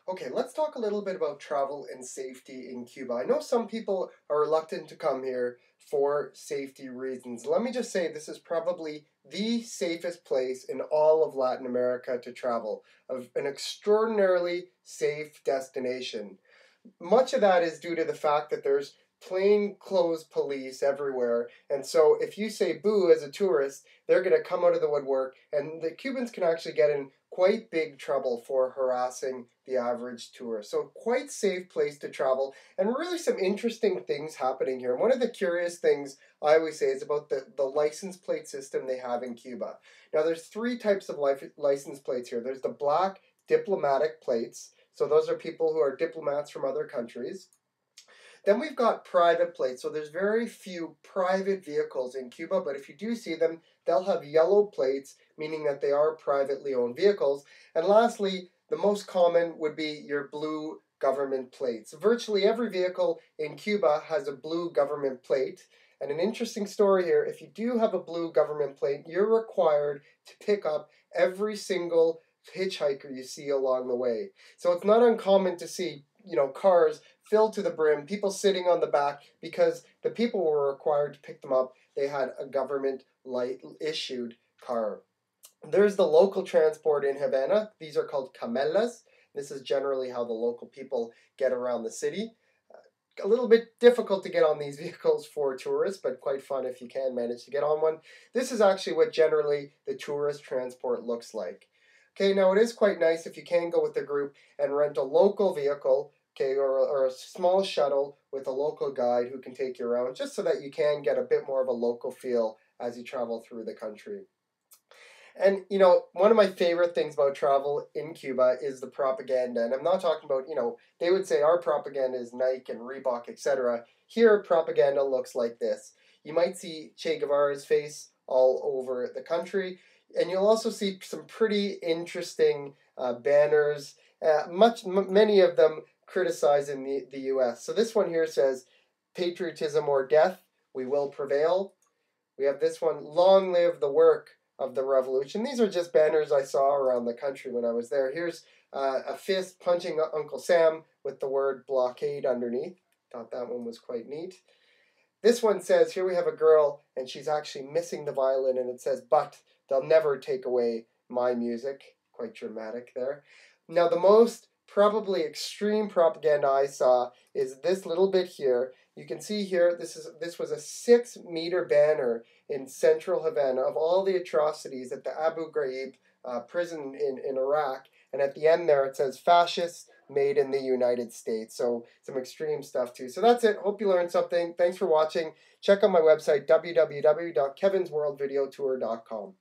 Okay, let's talk a little bit about travel and safety in Cuba. I know some people are reluctant to come here for safety reasons. Let me just say this is probably the safest place in all of Latin America to travel, of an extraordinarily safe destination. Much of that is due to the fact that there's plainclothes police everywhere. And so if you say boo as a tourist, they're going to come out of the woodwork, and the Cubans can actually get in quite big trouble for harassing the average tourist. So quite safe place to travel, and really some interesting things happening here. And one of the curious things I always say is about the license plate system they have in Cuba. Now there's three types of license plates here. There's the black diplomatic plates. So those are people who are diplomats from other countries. Then we've got private plates. So there's very few private vehicles in Cuba, but if you do see them, they'll have yellow plates, meaning that they are privately owned vehicles. And lastly, the most common would be your blue government plates. Virtually every vehicle in Cuba has a blue government plate. And an interesting story here, if you do have a blue government plate, you're required to pick up every single hitchhiker you see along the way. So it's not uncommon to see, cars filled to the brim, people sitting on the back, because the people were required to pick them up. They had a government issued car. There's the local transport in Havana. These are called camelas. This is generally how the local people get around the city. A little bit difficult to get on these vehicles for tourists, but quite fun if you can manage to get on one. This is actually what generally the tourist transport looks like. Okay, now it is quite nice if you can go with a group and rent a local vehicle, okay, or a small shuttle with a local guide who can take you around, just so that you can get a bit more of a local feel as you travel through the country. And, one of my favorite things about travel in Cuba is the propaganda. And I'm not talking about, they would say our propaganda is Nike and Reebok, etc. Here, propaganda looks like this. You might see Che Guevara's face all over the country. And you'll also see some pretty interesting banners, many of them criticizing the U.S. So this one here says, patriotism or death, we will prevail. We have this one, long live the work of the revolution. These are just banners I saw around the country when I was there. Here's a fist punching Uncle Sam with the word blockade underneath. Thought that one was quite neat. This one says, here we have a girl and she's actually missing the violin, and it says, but they'll never take away my music. Quite dramatic there. Now the most probably extreme propaganda I saw is this little bit here. You can see here, this was a 6-meter banner in central Havana of all the atrocities at the Abu Ghraib prison in Iraq. And at the end there it says, fascists made in the United States. So some extreme stuff too. So that's it. Hope you learned something. Thanks for watching. Check out my website, www.kevinsworldvideotour.com.